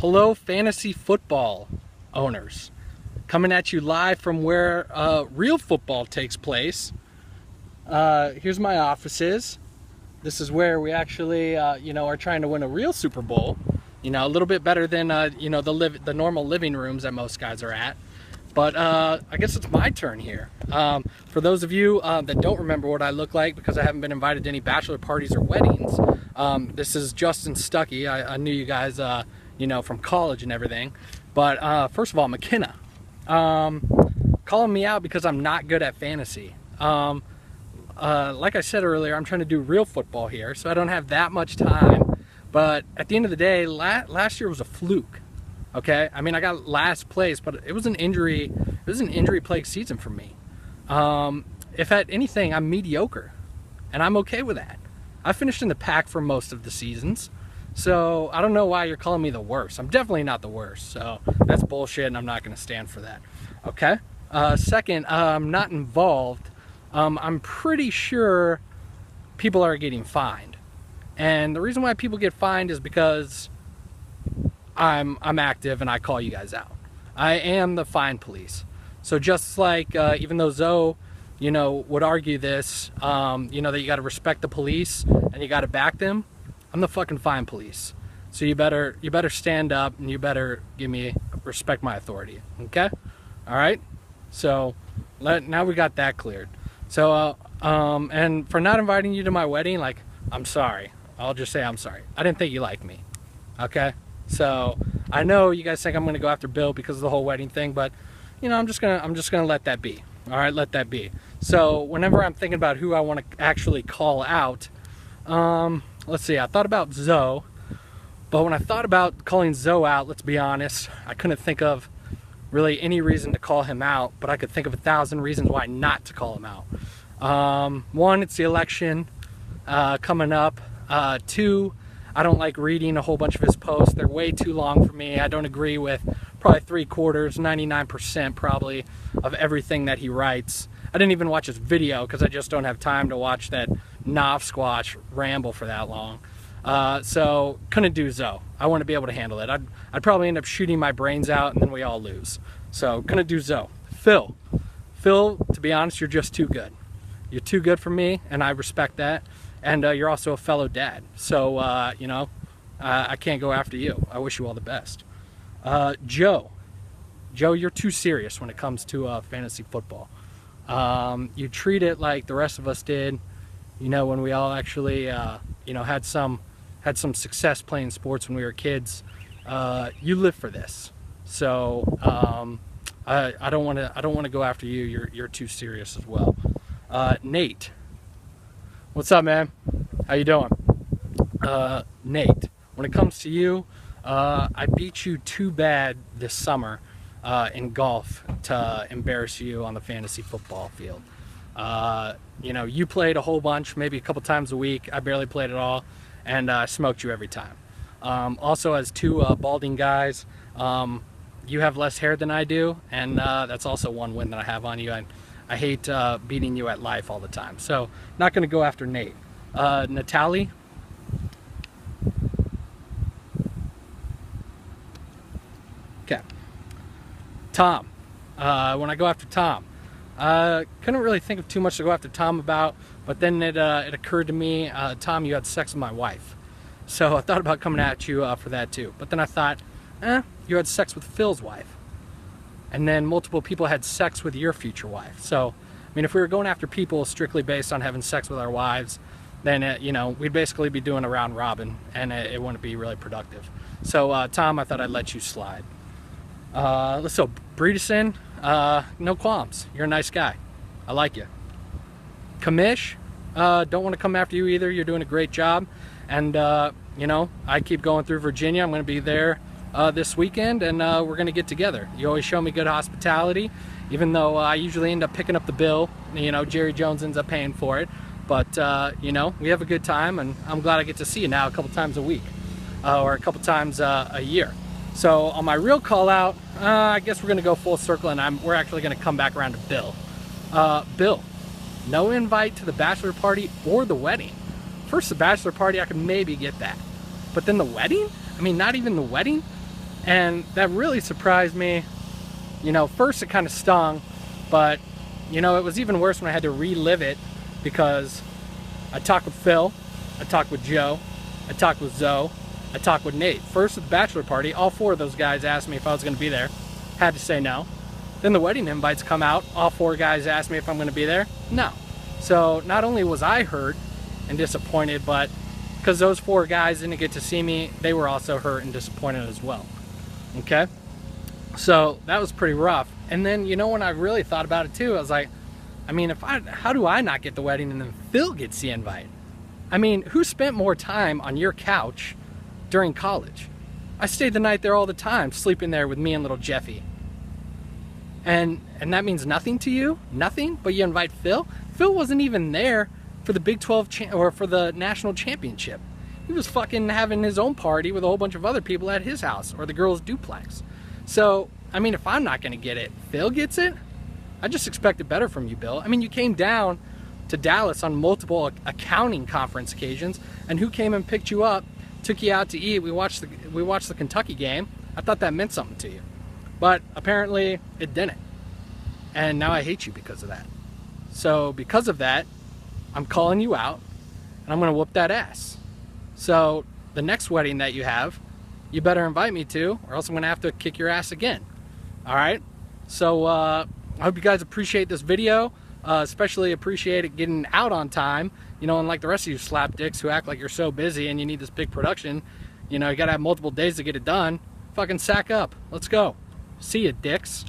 Hello, fantasy football owners. Coming at you live from where real football takes place. Here's my offices. This is where we actually, are trying to win a real Super Bowl. A little bit better than, the normal living rooms that most guys are at. But I guess it's my turn here. For those of you that don't remember what I look like because I haven't been invited to any bachelor parties or weddings, this is Justin Stuckey. I knew you guys, from college and everything. But first of all, McKenna, calling me out because I'm not good at fantasy. Like I said earlier, I'm trying to do real football here, so I don't have that much time. But at the end of the day, last year was a fluke. Okay, I mean, I got last place, but it was an injury. It was an injury-plagued season for me. If at anything, I'm mediocre, and I'm okay with that. I finished in the pack for most of the seasons, so I don't know why you're calling me the worst. I'm definitely not the worst, so that's bullshit, and I'm not going to stand for that. Okay. Second, I'm not involved. I'm pretty sure people are getting fined, and the reason why people get fined is because I'm active and I call you guys out. I am the fine police. So just like even though Zoe, would argue this, that you got to respect the police and you got to back them, I'm the fucking fine police. So you better stand up and you better respect my authority. Okay? All right. So now we got that cleared. So and for not inviting you to my wedding, I'm sorry. I'll just say I'm sorry. I didn't think you liked me. Okay. So I know you guys think I'm going to go after Bill because of the whole wedding thing, but I'm just gonna let that be. All right, let that be. So whenever I'm thinking about who I want to actually call out, let's see. I thought about Zoe, but when I thought about calling Zoe out, let's be honest, I couldn't think of really any reason to call him out, but I could think of 1,000 reasons why not to call him out. One, it's the election coming up. Two, I don't like reading a whole bunch of his posts. They're way too long for me. I don't agree with probably 3/4, 99% probably of everything that he writes. I didn't even watch his video because I just don't have time to watch that knob squash ramble for that long. So couldn't do Zoe. I want to be able to handle it. I'd probably end up shooting my brains out and then we all lose. So couldn't do Zoe. Phil, to be honest, you're just too good. You're too good for me, and I respect that. And you're also a fellow dad. So, I can't go after you. I wish you all the best. Joe, you're too serious when it comes to fantasy football. You treat it like the rest of us did, when we all actually, had some success playing sports when we were kids. You live for this. So, I don't want to go after you. You're too serious as well. Nate. What's up, man? How you doing? Nate, when it comes to you, I beat you too bad this summer in golf to embarrass you on the fantasy football field. You played a whole bunch, maybe a couple times a week. I barely played at all, and I smoked you every time. Also, as two balding guys, you have less hair than I do, and that's also one win that I have on you. I hate beating you at life all the time. So, not going to go after Nate. Natalie. Okay. Tom. When I go after Tom, couldn't really think of too much to go after Tom about, but then it occurred to me, Tom, you had sex with my wife. So I thought about coming at you for that too. But then I thought, you had sex with Phil's wife. And then multiple people had sex with your future wife. So, I mean, if we were going after people strictly based on having sex with our wives, then, we'd basically be doing a round robin, and it wouldn't be really productive. So, Tom, I thought I'd let you slide. Let's go. Breedison, no qualms. You're a nice guy. I like you. Kamish, don't want to come after you either. You're doing a great job. And, I keep going through Virginia. I'm going to be there this weekend, and we're going to get together. You always show me good hospitality, even though I usually end up picking up the bill. Jerry Jones ends up paying for it. But, we have a good time, and I'm glad I get to see you now a couple times a week or a couple times a year. So on my real call out, I guess we're going to go full circle, and we're actually going to come back around to Bill. Bill, no invite to the bachelor party or the wedding. First, the bachelor party, I could maybe get that. But then the wedding? I mean, not even the wedding? And that really surprised me. You know, first it kind of stung, but you know, it was even worse when I had to relive it, because I talked with Phil, I talked with Joe, I talked with Zoe, I talked with Nate. First at the bachelor party, all 4 of those guys asked me if I was going to be there. Had to say no. Then the wedding invites come out, all 4 guys asked me if I'm going to be there. No. So not only was I hurt and disappointed, but because those 4 guys didn't get to see me, they were also hurt and disappointed as well. Okay? So that was pretty rough. And then, you know, when I really thought about it too, I was like, I mean, how do I not get the wedding and then Phil gets the invite? I mean, who spent more time on your couch during college? I stayed the night there all the time, sleeping there with me and little Jeffy. And that means nothing to you? Nothing? But you invite Phil? Phil wasn't even there for the Big 12 or for the national championship. He was fucking having his own party with a whole bunch of other people at his house or the girls' duplex. So, I mean, if I'm not going to get it, Phil gets it? I just expected better from you, Bill. I mean, you came down to Dallas on multiple accounting conference occasions, and who came and picked you up, took you out to eat? We watched the Kentucky game. I thought that meant something to you. But apparently it didn't. And now I hate you because of that. So because of that, I'm calling you out, and I'm going to whoop that ass. So the next wedding that you have, you better invite me to, or else I'm going to have to kick your ass again. All right? So I hope you guys appreciate this video. Especially appreciate it getting out on time. You know, unlike the rest of you slapdicks who act like you're so busy and you need this big production. You know, you got to have multiple days to get it done. Fucking sack up. Let's go. See ya, dicks.